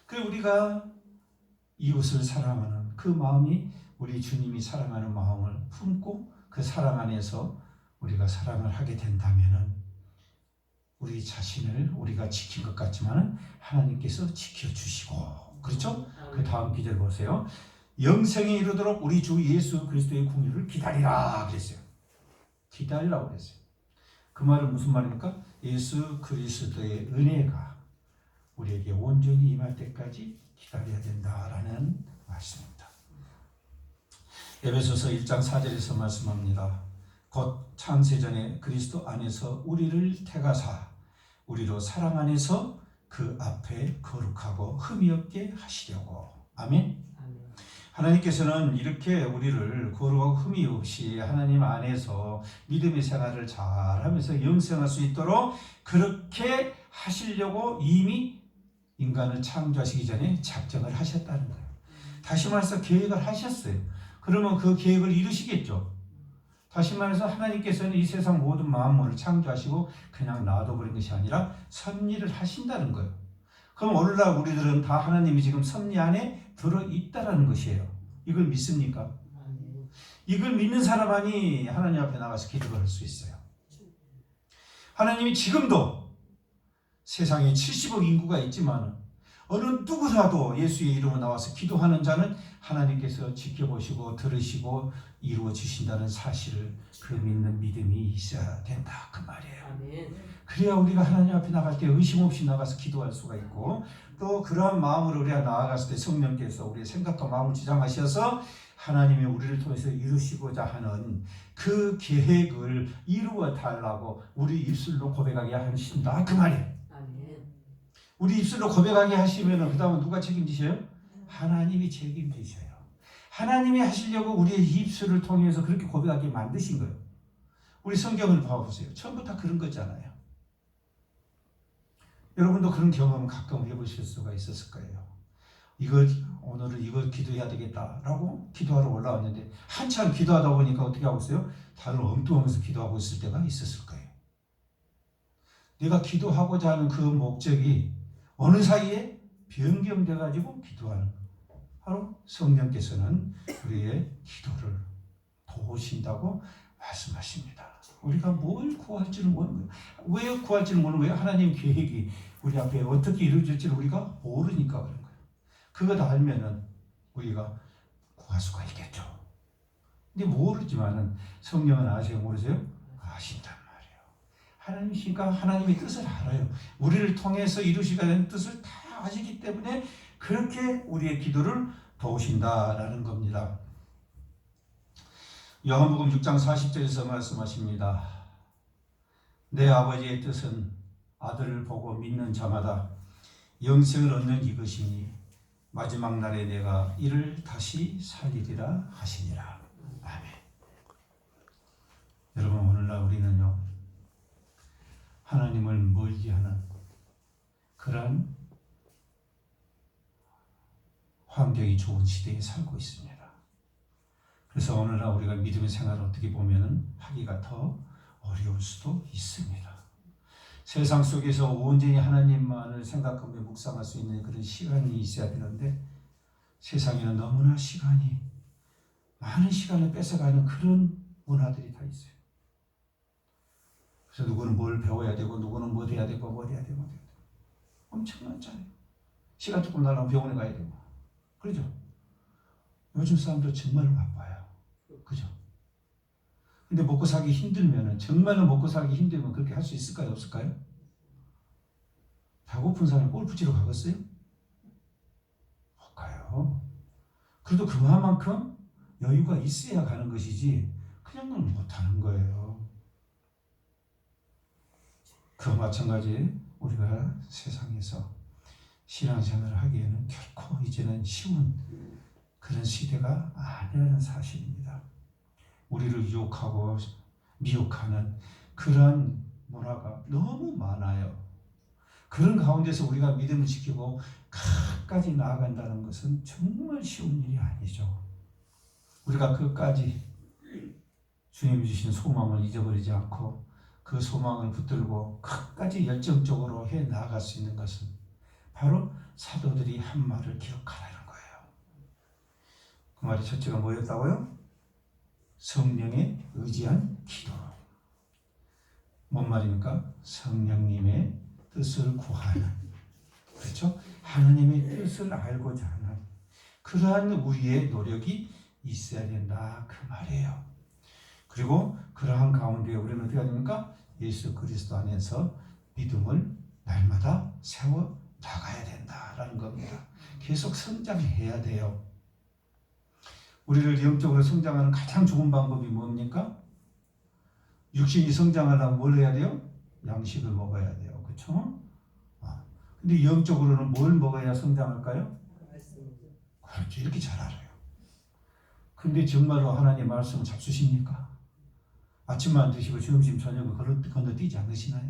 그 우리가 이웃을 사랑하는 그 마음이 우리 주님이 사랑하는 마음을 품고 그 사랑 안에서 우리가 사랑을 하게 된다면은 우리 자신을 우리가 지킨 것 같지만 하나님께서 지켜주시고, 그렇죠? 그 다음 기절 보세요. 영생에 이르도록 우리 주 예수 그리스도의 궁유를 기다리라 그랬어요. 기다리라고 그랬어요. 그 말은 무슨 말입니까? 예수 그리스도의 은혜가 우리에게 온전히 임할 때까지 기다려야 된다라는 말씀입니다. 에베소서 1장 4절에서 말씀합니다. 곧 창세전에 그리스도 안에서 우리를 택하사 우리로 사랑 안에서 그 앞에 거룩하고 흠이 없게 하시려고. 아멘. 하나님께서는 이렇게 우리를 거룩하고 흠이 없이 하나님 안에서 믿음의 생활을 잘하면서 영생할 수 있도록 그렇게 하시려고 이미 인간을 창조하시기 전에 작정을 하셨다는 거예요. 다시 말해서 계획을 하셨어요. 그러면 그 계획을 이루시겠죠. 다시 말해서 하나님께서는 이 세상 모든 만물을 창조하시고 그냥 놔둬버린 것이 아니라 섭리를 하신다는 거예요. 그럼 오늘날 우리들은 다 하나님이 지금 섭리 안에 들어있다는 것이에요. 이걸 믿습니까? 이걸 믿는 사람만이 하나님 앞에 나가서 기도를 할 수 있어요. 하나님이 지금도 세상에 70억 인구가 있지만 어느 누구라도 예수의 이름으로 나와서 기도하는 자는 하나님께서 지켜보시고 들으시고 이루어 주신다는 사실을 그 믿는 믿음이 있어야 된다 그 말이에요. 아멘. 그래야 우리가 하나님 앞에 나갈 때 의심 없이 나가서 기도할 수가 있고, 또 그러한 마음으로 우리가 나아갔을 때 성령께서 우리의 생각과 마음을 지장하셔서 하나님이 우리를 통해서 이루시고자 하는 그 계획을 이루어 달라고 우리 입술로 고백하게 하신다 그 말이에요. 우리 입술로 고백하게 하시면 그 다음은 누가 책임지셔요? 하나님이 책임지셔요. 하나님이 하시려고 우리의 입술을 통해서 그렇게 고백하게 만드신 거예요. 우리 성경을 봐보세요. 처음부터 그런 거잖아요. 여러분도 그런 경험을 가끔 해보실 수가 있었을 거예요. 오늘은 이거 기도해야 되겠다라고 기도하러 올라왔는데 한참 기도하다 보니까 어떻게 하고 있어요? 다들 엉뚱하면서 기도하고 있을 때가 있었을 거예요. 내가 기도하고자 하는 그 목적이 어느 사이에 변경돼가지고 기도하는 거예요. 바로 성령께서는 우리의 기도를 도우신다고 말씀하십니다. 우리가 뭘 구할지는 모르는 거예요. 왜 구할지는 모르는 거예요? 하나님 계획이 우리 앞에 어떻게 이루어질지를 우리가 모르니까 그런 거예요. 그거 다 알면은 우리가 구할 수가 있겠죠. 근데 모르지만은 성령은 아세요? 모르세요? 아신단 말이에요. 하나님이시니까 하나님의 뜻을 알아요. 우리를 통해서 이루시게 된 뜻을 다 아시기 때문에 그렇게 우리의 기도를 도우신다라는 겁니다. 요한복음 6장 40절에서 말씀하십니다. 내 아버지의 뜻은 아들을 보고 믿는 자마다 영생을 얻는 이것이니 마지막 날에 내가 이를 다시 살리리라 하시니라. 아멘. 여러분, 오늘날 우리는요, 하나님을 멀리하는 그런 환경이 좋은 시대에 살고 있습니다. 그래서 오늘날 우리가 믿음의 생활을 어떻게 보면은 하기가 더 어려울 수도 있습니다. 세상 속에서 온전히 하나님만을 생각하며 묵상할 수 있는 그런 시간이 있어야 되는데 세상에는 너무나 많은 시간을 뺏어가는 그런 문화들이 다 있어요. 그래서 누구는 뭘 배워야 되고 누구는 뭐 돼야 되고 뭐 돼야 되고 엄청 많잖아요. 시간 조금 나면 병원에 가야 되고. 그렇죠? 요즘 사람들 정말로 바빠요. 그죠? 근데 먹고 살기 힘들면은, 정말로 먹고 살기 힘들면 그렇게 할 수 있을까요? 없을까요? 배고픈 사람이 골프 치러 가겠어요? 못 가요. 그래도 그만큼 여유가 있어야 가는 것이지 그냥은 못 하는 거예요. 그와 마찬가지 우리가 세상에서 신앙생활을 하기에는 결코 이제는 쉬운 그런 시대가 아니라는 사실입니다. 우리를 유혹하고 미혹하는 그런 문화가 너무 많아요. 그런 가운데서 우리가 믿음을 지키고 끝까지 나아간다는 것은 정말 쉬운 일이 아니죠. 우리가 끝까지 주님이 주신 소망을 잊어버리지 않고 그 소망을 붙들고 끝까지 열정적으로 해 나아갈 수 있는 것은 바로 사도들이 한 말을 기억하라는 거예요. 그 말이 첫째가 뭐였다고요? 성령에 의지한 기도. 뭔 말입니까? 성령님의 뜻을 구하는, 그렇죠? 하나님의 뜻을 알고자 하는 그러한 우리의 노력이 있어야 된다, 그 말이에요. 그리고 그러한 가운데 우리는 어떻게 해야 됩니까? 예수 그리스도 안에서 믿음을 날마다 세워 나가야 된다라는 겁니다. 계속 성장해야 돼요. 우리를 영적으로 성장하는 가장 좋은 방법이 뭡니까? 육신이 성장하려면 뭘 해야 돼요? 양식을 먹어야 돼요. 그렇죠? 근데 영적으로는 뭘 먹어야 성장할까요? 그렇죠. 이렇게 잘 알아요. 근데 정말로 하나님 말씀을 잡수십니까? 아침만 드시고 점심 저녁을 건너뛰지 않으시나요?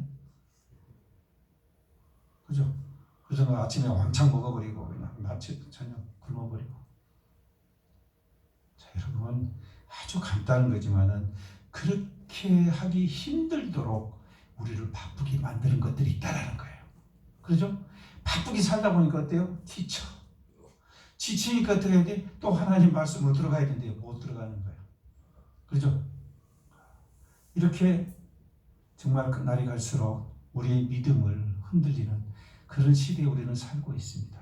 그죠? 그래서 아침에 왕창 먹어버리고 그냥 낮 저녁 굶어버리고. 자, 여러분, 아주 간단한 거지만은 그렇게 하기 힘들도록 우리를 바쁘게 만드는 것들이 있다라는 거예요. 그렇죠? 바쁘게 살다 보니까 어때요? 지치니까 어떻게 해야 돼? 또 하나님 말씀으로 들어가야 되는데 못 들어가는 거예요. 그렇죠? 이렇게 정말 그 날이 갈수록 우리의 믿음을 흔들리는 그런 시대에 우리는 살고 있습니다.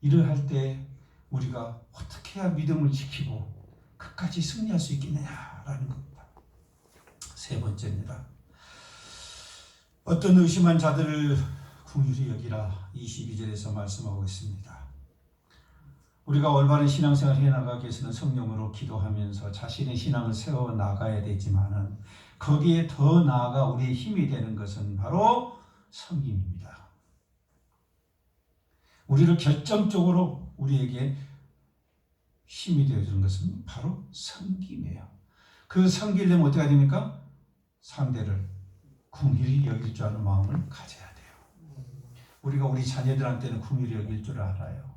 이러할 때 우리가 어떻게 해야 믿음을 지키고 끝까지 승리할 수 있겠느냐라는 겁니다. 세 번째입니다. 어떤 의심한 자들을 긍휼히 여기라, 22절에서 말씀하고 있습니다. 우리가 올바른 신앙생활을 해나가기 위해서는 성령으로 기도하면서 자신의 신앙을 세워나가야 되지만은 거기에 더 나아가 우리의 힘이 되는 것은 바로 성김입니다. 우리를 결정적으로 우리에게 힘이 되어주는 것은 바로 성김이에요. 그 성기려면 어떻게 해야 됩니까? 상대를 긍휼히 여길 줄 아는 마음을 가져야 돼요. 우리가 우리 자녀들한테는 긍휼히 여길 줄 알아요.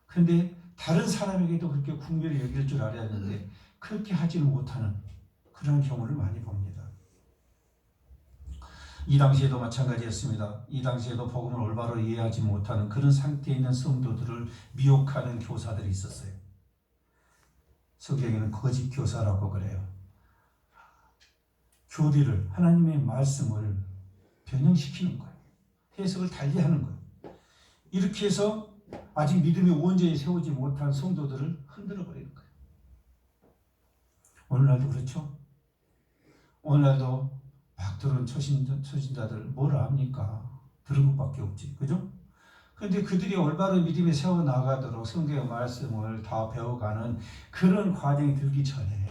그런데 다른 사람에게도 그렇게 긍휼히 여길 줄 알아야 하는데 그렇게 하지는 못하는 그런 경우를 많이 봅니다. 이 당시에도 마찬가지였습니다. 이 당시에도 복음을 올바로 이해하지 못하는 그런 상태에 있는 성도들을 미혹하는 교사들이 있었어요. 성경에는 거짓 교사라고 그래요. 교리를, 하나님의 말씀을 변형시키는 거예요. 해석을 달리하는 거예요. 이렇게 해서 아직 믿음이 온전히 세우지 못한 성도들을 흔들어 버리는 거예요. 오늘날도 그렇죠? 오늘날도 막 들어온 초신자들 뭐라 합니까? 들은 것밖에 없지. 그죠? 그런데 그들이 올바른 믿음에 세워나가도록 성경의 말씀을 다 배워가는 그런 과정이 들기 전에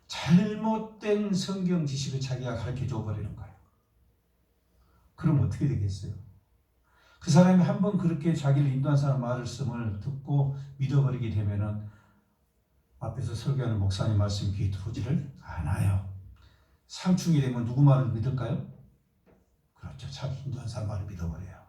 잘못된 성경 지식을 자기가 가르쳐 줘버리는 거예요. 그럼 어떻게 되겠어요? 그 사람이 한번 그렇게 자기를 인도한 사람 말씀을 듣고 믿어버리게 되면은 앞에서 설교하는 목사님 말씀 귀에 들어오지를 않아요. 상충이 되면 누구 말을 믿을까요? 그렇죠. 자기 인도한 사람 말을 믿어버려요.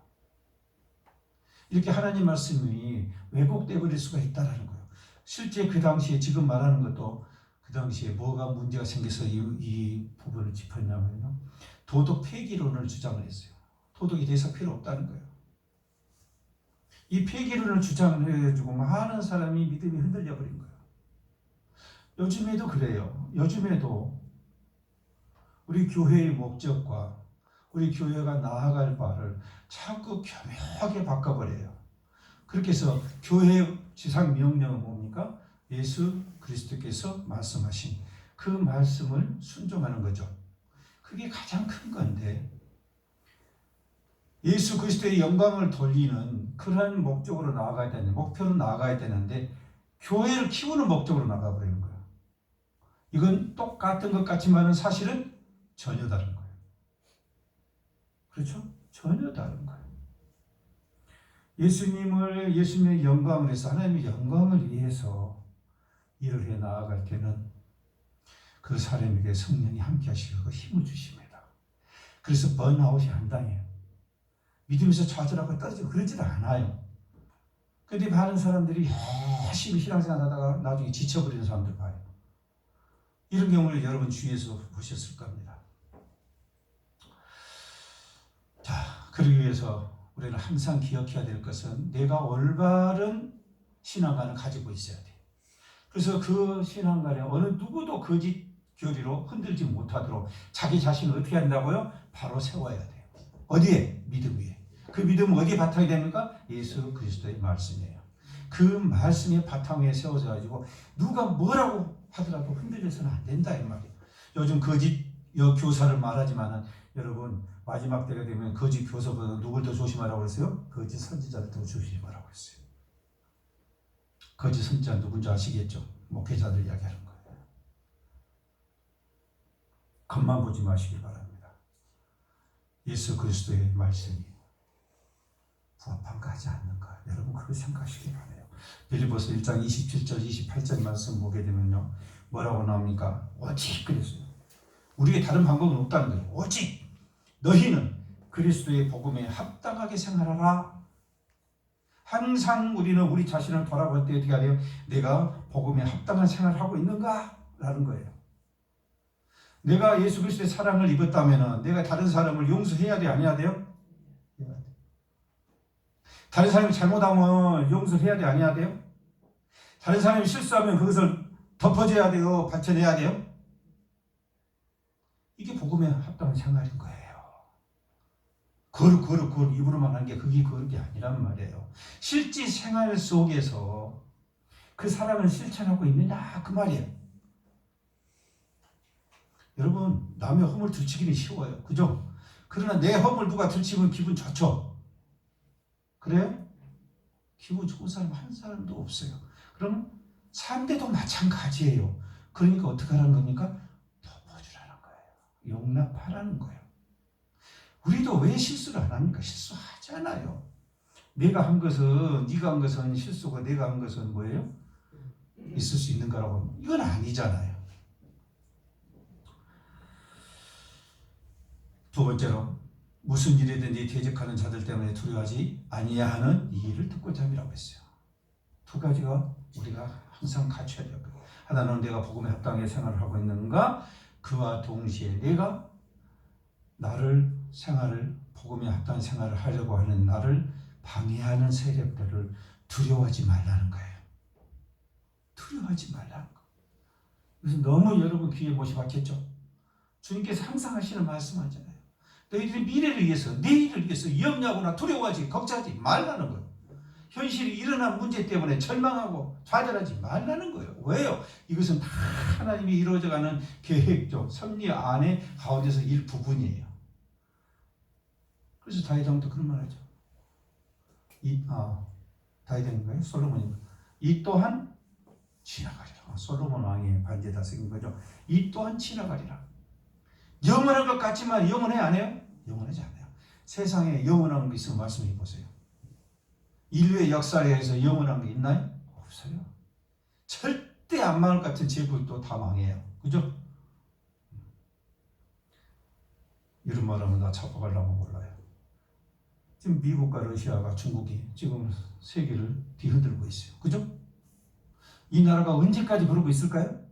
이렇게 하나님 말씀이 왜곡되어 버릴 수가 있다는 거예요. 실제 그 당시에 지금 말하는 것도 그 당시에 뭐가 문제가 생겨서 이 부분을 짚었냐면요. 도덕 폐기론을 주장을 했어요. 도덕이 더 이상 필요 없다는 거예요. 이 폐기론을 주장을 해가지고 많은 사람이 믿음이 흔들려 버린 거예요. 요즘에도 그래요. 요즘에도 우리 교회의 목적과 우리 교회가 나아갈 바를 자꾸 교묘하게 바꿔버려요. 그렇게 해서 교회의 지상 명령은 뭡니까? 예수 그리스도께서 말씀하신 그 말씀을 순종하는 거죠. 그게 가장 큰 건데 예수 그리스도의 영광을 돌리는 그런 목적으로 나아가야 되는데 목표로 나아가야 되는데 교회를 키우는 목적으로 나가버리는 거예요. 이건 똑같은 것 같지만 사실은 전혀 다른 거예요. 그렇죠? 전혀 다른 거예요. 예수님의 영광을 위해서 하나님의 영광을 위해서 일을 해 나아갈 때는 그 사람에게 성령이 함께 하시고 힘을 주십니다. 그래서 번아웃이 안 당해요. 믿음에서 좌절하고 떨어지고 그러지도 않아요. 그런데 많은 사람들이 열심히 신앙생활 하다가 나중에 지쳐버리는 사람들 봐요. 이런 경우를 여러분 주위에서 보셨을 겁니다. 자, 그러기 위해서 우리는 항상 기억해야 될 것은 내가 올바른 신앙관을 가지고 있어야 돼. 그래서 그 신앙관에 어느 누구도 거짓 교리로 흔들지 못하도록 자기 자신을 어떻게 한다고요? 바로 세워야 돼요. 어디에? 믿음 위에. 그 믿음은 어디에 바탕이 됩니까? 예수 그리스도의 말씀이에요. 그 말씀의 바탕 위에 세워져 가지고 누가 뭐라고 하더라도 흔들려서는 안 된다 이 말이에요. 요즘 거짓 교사를 말하지만은 여러분 마지막 때가 되면 거짓 교사보다 누굴 더 조심하라고 했어요? 거짓 선지자를 더 조심하라고 했어요. 거짓 선지자 누군지 아시겠죠? 목회자들 이야기하는 거예요. 겉만 보지 마시길 바랍니다. 예수 그리스도의 말씀이 부합한가 하지 않는가, 여러분 그렇게 생각하시기 바라요. 빌립보서 1장 27절 28절 말씀 보게 되면요, 뭐라고 나옵니까? 오직 그랬어요. 우리에게 다른 방법은 없다는 거예요. 오직 너희는 그리스도의 복음에 합당하게 생활하라. 항상 우리는 우리 자신을 돌아볼 때 어떻게 해야 돼요? 내가 복음에 합당한 생활을 하고 있는가? 라는 거예요. 내가 예수 그리스도의 사랑을 입었다면 내가 다른 사람을 용서해야 돼, 안 해야 돼요? 다른 사람이 잘못하면 용서해야 돼, 안 해야 돼요? 다른 사람이 실수하면 그것을 덮어줘야 돼요, 받쳐내야 돼요? 이게 복음에 합당한 생활인 거예요. 거룩 입으로만 하는 게 그게 거룩이 아니란 말이에요. 실제 생활 속에서 그 사랑을 실천하고 있느냐 그 말이에요. 여러분 남의 허물 들치기는 쉬워요. 그죠? 그러나 내 허물 누가 들치면 기분 좋죠? 그래요? 기분 좋은 사람 한 사람도 없어요. 그러면 상대도 마찬가지예요. 그러니까 어떻게 하라는 겁니까? 덮어주라는 거예요. 용납하라는 거예요. 우리도 왜 실수를 안 합니까? 실수하잖아요. 내가 한 것은, 네가 한 것은 실수고 내가 한 것은 뭐예요? 있을 수 있는 거라고. 이건 아니잖아요. 두 번째로 무슨 일이든지 대적하는 자들 때문에 두려워하지 아니야 하는 이 일을 듣고자 함이라고 했어요. 두 가지가 우리가 항상 갖춰야 돼요. 하나는 내가 복음에 합당하게 생활을 하고 있는가, 그와 동시에 내가 나를 생활을 복음에 합당한 생활을 하려고 하는 나를 방해하는 세력들을 두려워하지 말라는 거예요. 두려워하지 말라는 거. 그래서 너무 여러분 귀에 못이 박혔죠. 주님께서 항상 하시는 말씀하잖아요. 너희들이 미래를 위해서, 내일을 위해서 염려하거나 두려워하지 걱정하지 말라는 거예요. 현실이 일어난 문제 때문에 절망하고 좌절하지 말라는 거예요. 왜요? 이것은 다 하나님이 이루어져가는 계획적 섭리 안에 가운데서 일부분이에요. 그래서 다윗왕도 그런 말 하죠. 다윗왕인가요? 솔로몬인가요? 이 또한 지나가리라. 솔로몬 왕의 반지에다 새긴 거죠. 이 또한 지나가리라. 영원한 것 같지만 영원해 안 해요? 영원하지 않아요. 세상에 영원한 게 있으면 말씀해 보세요. 인류의 역사에서 영원한 게 있나요? 없어요. 절대 안 망할 것 같은 제국도 다 망해요. 그죠? 이런 말하면 나 잡아가려고 몰라요. 지금 미국과 러시아가, 중국이 지금 세계를 뒤흔들고 있어요. 그죠? 이 나라가 언제까지 그러고 있을까요?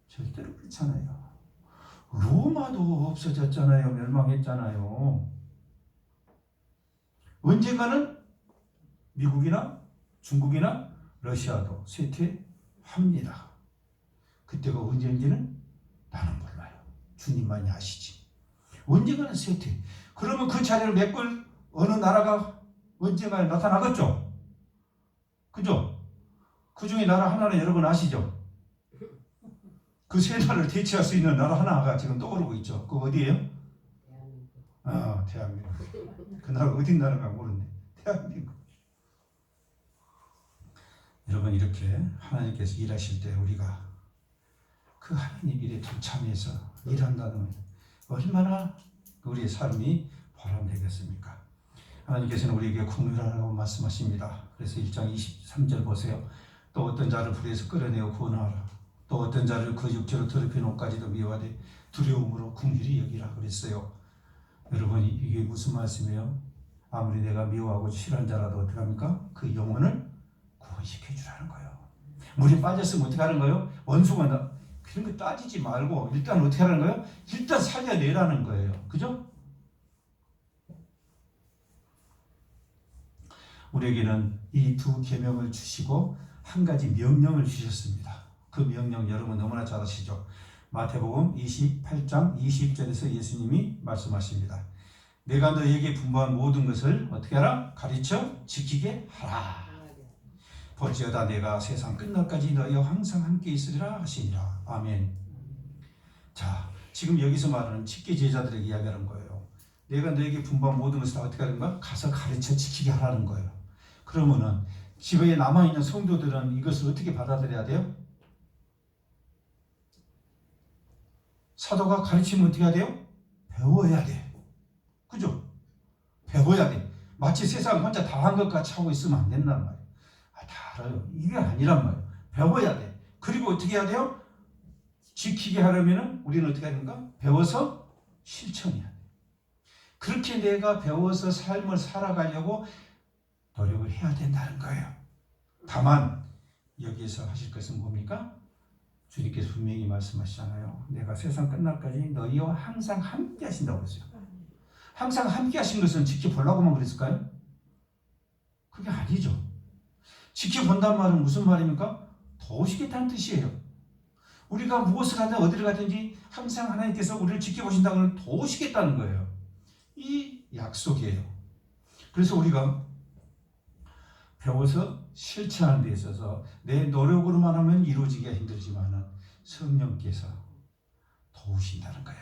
절대로 그렇잖아요. 로마도 없어졌잖아요. 멸망했잖아요. 언젠가는 미국이나 중국이나 러시아도 쇠퇴합니다. 그때가 언제인지는 나는 몰라요. 주님만이 아시지. 언젠가는 쇠퇴. 그러면 그 자리를 메꿀 어느 나라가 언젠가 나타나겠죠? 그죠? 그 중에 나라 하나는 여러분 아시죠? 그 세 나라를 대체할 수 있는 나라 하나가 지금 떠오르고 있죠. 그거 어디예요? 대한민국. 그 나라가 어디 나라가 모르네. 대한민국. 여러분 이렇게 하나님께서 일하실 때 우리가 그 하나님 일에 동참해서 일한다는 얼마나 우리의 삶이 보람되겠습니까? 하나님께서는 우리에게 국률하라고 말씀하십니다. 그래서 1장 23절 보세요. 또 어떤 자를 불에서 끌어내어 구원하라. 또 어떤 자를 그 육체로 더럽힌 옷까지도 미워하되 두려움으로 긍휼히 여기라 그랬어요. 여러분 이게 무슨 말씀이에요? 아무리 내가 미워하고 싫어하는 자라도 어떻게 합니까? 그 영혼을 구원시켜 주라는 거예요. 물에 빠졌으면 어떻게 하는 거예요? 원수가 그런 거 따지지 말고 일단 어떻게 하는 거예요? 일단 살려내라는 거예요. 그죠? 우리에게는 이 두 계명을 주시고 한 가지 명령을 주셨습니다. 그 명령 여러분 너무나 잘 아시죠? 마태복음 28장 20절에서 예수님이 말씀하십니다. 내가 너에게 분부한 모든 것을 어떻게 하라? 가르쳐 지키게 하라. 볼지어다 내가 세상 끝날까지 너희와 항상 함께 있으리라 하시니라. 아멘. 자, 지금 여기서 말하는 직계 제자들에게 이야기하는 거예요. 내가 너에게 분부한 모든 것을 다 어떻게 하는가? 가서 가르쳐 지키게 하라는 거예요. 그러면은 집에 남아있는 성도들은 이것을 어떻게 받아들여야 돼요? 사도가 가르치면 어떻게 해야 돼요? 배워야 돼. 그죠? 배워야 돼. 마치 세상 혼자 다 한 것 같이 하고 있으면 안 된단 말이에요. 다 알아요. 이게 아니란 말이에요. 배워야 돼. 그리고 어떻게 해야 돼요? 지키게 하려면 우리는 어떻게 하는가? 배워서 실천해야 돼. 그렇게 내가 배워서 삶을 살아가려고 노력을 해야 된다는 거예요. 다만 여기에서 하실 것은 뭡니까? 주님께서 분명히 말씀하시잖아요. 내가 세상 끝날까지 너희와 항상 함께 하신다고 그랬어요. 항상 함께 하신 것은 지켜보려고만 그랬을까요? 그게 아니죠. 지켜본다는 말은 무슨 말입니까? 도우시겠다는 뜻이에요. 우리가 무엇을 하든 어디를 가든지 항상 하나님께서 우리를 지켜보신다는 걸 도우시겠다는 거예요. 이 약속이에요. 그래서 우리가 배워서 실천하는 데 있어서 내 노력으로만 하면 이루어지기가 힘들지만 성령께서 도우신다는 거예요.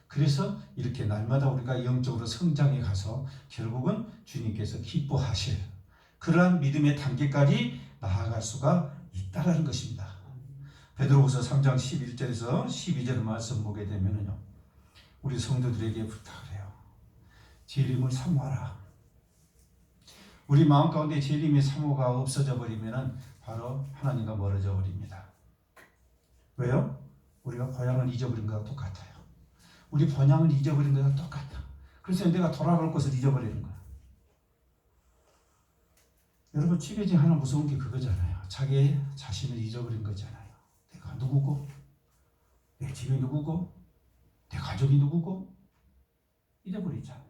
그래서 이렇게 날마다 우리가 영적으로 성장해 가서 결국은 주님께서 기뻐하실 그러한 믿음의 단계까지 나아갈 수가 있다는 것입니다. 베드로후서 3장 11절에서 12절 말씀 보게 되면요, 우리 성도들에게 부탁을 해요. 재림을 사모하라. 우리 마음 가운데 재림의 사모가 없어져 버리면 바로 하나님과 멀어져 버립니다. 왜요? 우리가 본향을 잊어버린 것과 똑같아요. 우리 본향을 잊어버린 것과 똑같아. 그래서 내가 돌아갈 것을 잊어버리는 거야. 여러분, 집에 지금 하나 무서운 게 그거잖아요. 자기 자신을 잊어버린 거잖아요. 내가 누구고, 내 집이 누구고, 내 가족이 누구고 잊어버리잖아요.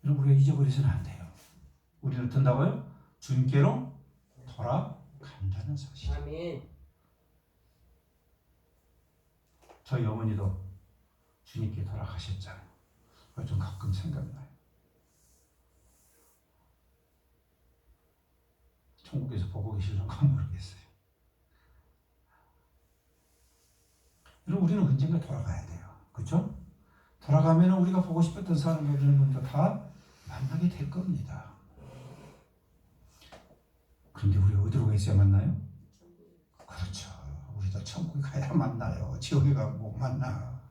여러분, 우리가 잊어버리서는 안 돼요. 우리는 어떤다고요? 주님께로 돌아간다는 사실. 아멘. 저희 어머니도 주님께 돌아가셨잖아요. 그거 좀 가끔 생각나요. 천국에서 보고 계실런가 모르겠어요. 여러분, 우리는 언젠가 돌아가야 돼요. 그렇죠? 돌아가면 우리가 보고 싶었던 사람들은 다 만나게 될 겁니다. 그런데 우리가 어디로 가 있어야 만나요? 그렇죠. 우리도 천국에 가야 만나요. 지옥에 가면 못 만나.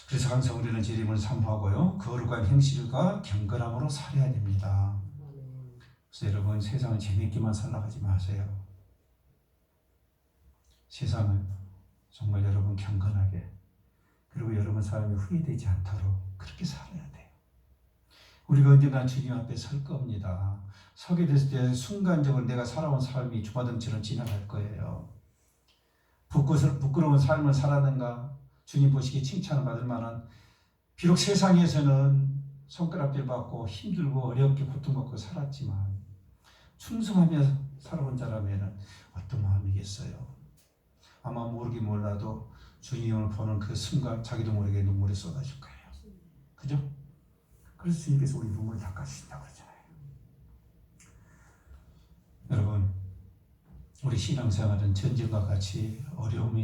그래서 항상 우리는 재림을 사모하고요, 거룩한 행실과 경건함으로 살아야 됩니다. 그래서 여러분, 세상은 재밌게만 살아가지 마세요. 세상은 정말 여러분 경건하게, 그리고 여러분 삶이 후회되지 않도록 그렇게 살아야 돼요. 우리가 언젠가 주님 앞에 설 겁니다. 서게 됐을 때 순간적으로 내가 살아온 삶이 주마등처럼 지나갈 거예요. 부끄러운 삶을 살았는가? 주님 보시기에 칭찬을 받을 만한, 비록 세상에서는 손가락질 받고 힘들고 어렵게 고통받고 살았지만 충성하며 살아온 자라면 어떤 마음이겠어요? 아마 모르긴 몰라도 주님을 보는 그 순간 자기도 모르게 눈물이 쏟아질 거예요. 그죠? 그래서 주님께서 우리 눈물을 닦아주신다고 그러잖아요. 여러분, 우리 신앙생활은 전쟁과 같이 어려운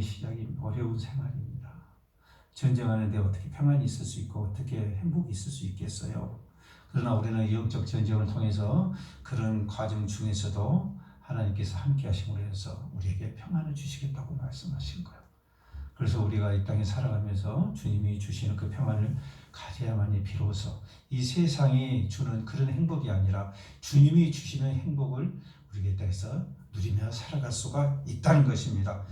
생활입니다. 전쟁하는데 어떻게 평안이 있을 수 있고 어떻게 행복이 있을 수 있겠어요? 그러나 우리는 영적 전쟁을 통해서 그런 과정 중에서도 하나님께서 함께 하심으로 해서 우리에게 평안을 주시겠다고 말씀하신 거예요. 그래서 우리가 이 땅에 살아가면서 주님이 주시는 그 평안을 가져야만이 비로소 이 세상이 주는 그런 행복이 아니라 주님이 주시는 행복을 우리가 이 땅에서 누리며 살아갈 수가 있다는 것입니다.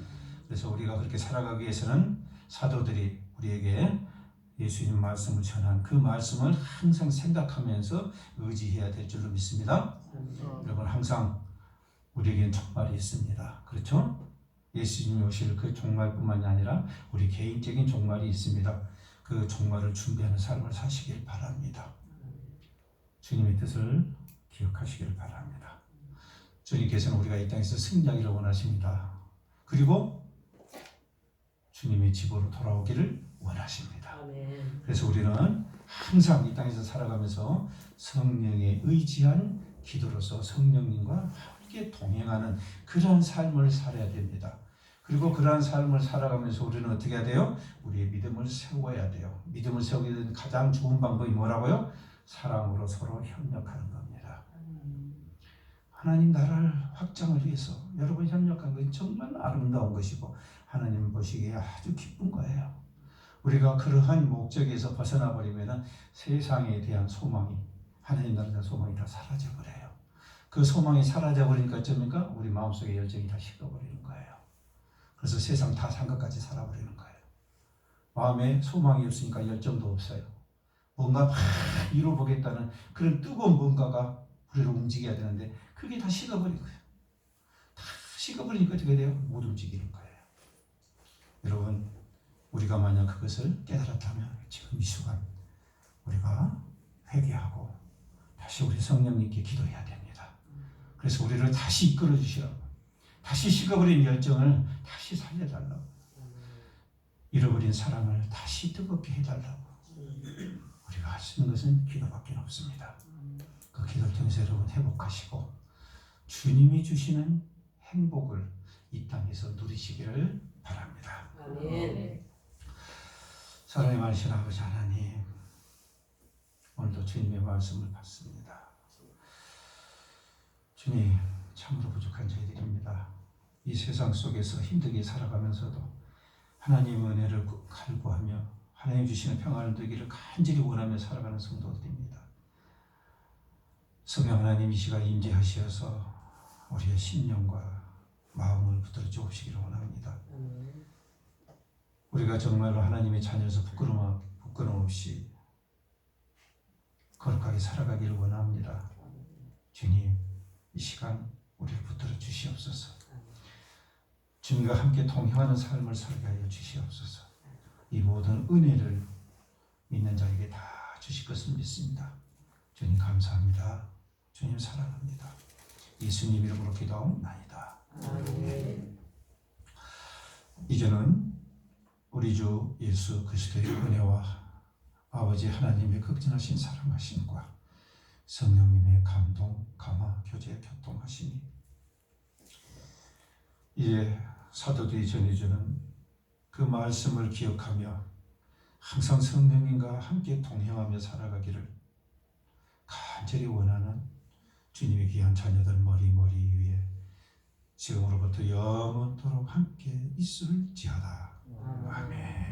그래서 우리가 그렇게 살아가기 위해서는 사도들이 우리에게 예수님 말씀을 전한 그 말씀을 항상 생각하면서 의지해야 될 줄로 믿습니다. 여러분, 항상 우리에겐 종말이 있습니다. 그렇죠? 예수님이 오실 그 종말뿐만이 아니라 우리 개인적인 종말이 있습니다. 그 종말을 준비하는 삶을 사시길 바랍니다. 주님의 뜻을 기억하시기를 바랍니다. 주님께서는 우리가 이 땅에서 승리하기를 원하십니다. 그리고 주님의 집으로 돌아오기를 원하십니다. 아멘. 그래서 우리는 항상 이 땅에서 살아가면서 성령에 의지한 기도로서 성령님과 함께 동행하는 그러한 삶을 살아야 됩니다. 그리고 그러한 삶을 살아가면서 우리는 어떻게 해야 돼요? 우리의 믿음을 세워야 돼요. 믿음을 세우기 위한 가장 좋은 방법이 뭐라고요? 사랑으로 서로 협력하는 겁니다. 하나님 나라를 확장을 위해서 여러분 협력한 것이 정말 아름다운 것이고 하나님 보시기에 아주 기쁜 거예요. 우리가 그러한 목적에서 벗어나 버리면 세상에 대한 소망이, 하나님 나라에 대한 소망이 다 사라져 버려요. 그 소망이 사라져 버리니까 어쩝니까? 우리 마음속에 열정이 다 식어버리는 거예요. 그래서 세상 다 산 것까지 살아버리는 거예요. 마음에 소망이 없으니까 열정도 없어요. 뭔가 막 이루어보겠다는 그런 뜨거운 뭔가가 우리를 움직여야 되는데 그게 다 식어버린 거예요. 다 식어버리니까 어떻게 돼요? 못 움직이는 거예요. 여러분, 우리가 만약 그것을 깨달았다면 지금 이 순간 우리가 회개하고 다시 우리 성령님께 기도해야 됩니다. 그래서 우리를 다시 이끌어 주시라고, 다시 식어버린 열정을 다시 살려달라고, 잃어버린 사랑을 다시 뜨겁게 해달라고. 우리가 할 수 있는 것은 기도밖에 없습니다. 그 기도를 통해서 여러분 회복하시고 주님이 주시는 행복을 이 땅에서 누리시기를 바랍니다. 아멘. 사랑의 많으신 아버지 하나님, 오늘도 주님의 말씀을 받습니다. 주님, 참으로 부족한 저희들입니다. 이 세상 속에서 힘들게 살아가면서도 하나님 은혜를 갈구하며 하나님 주시는 평안을 누리기를 간절히 원하며 살아가는 성도들입니다. 성령 하나님 이 시간 임재하시어서 우리의 심령과 마음을 붙들어 주시기를 원합니다. 우리가 정말로 하나님의 자녀로서 부끄러움 없이 거룩하게 살아가기를 원합니다. 주님, 이 시간 우리를 붙들어 주시옵소서. 주님과 함께 동행하는 삶을 살게 하여 주시옵소서. 이 모든 은혜를 믿는 자에게 다 주실 것을 믿습니다. 주님 감사합니다. 주님 사랑합니다. 예수님 이름으로 기도하옵나이다. 아멘. 이제는 우리 주 예수 그리스도의 은혜와 아버지 하나님의 극진하신 사랑하심과 성령님의 감동, 감화, 교제, 교통하심이 이제 사도들이 전해주는 그 말씀을 기억하며 항상 성령님과 함께 동행하며 살아가기를 간절히 원하는 주님의 귀한 자녀들 머리 위에 지금으로부터 영원토록 함께 있을지어다. 아멘.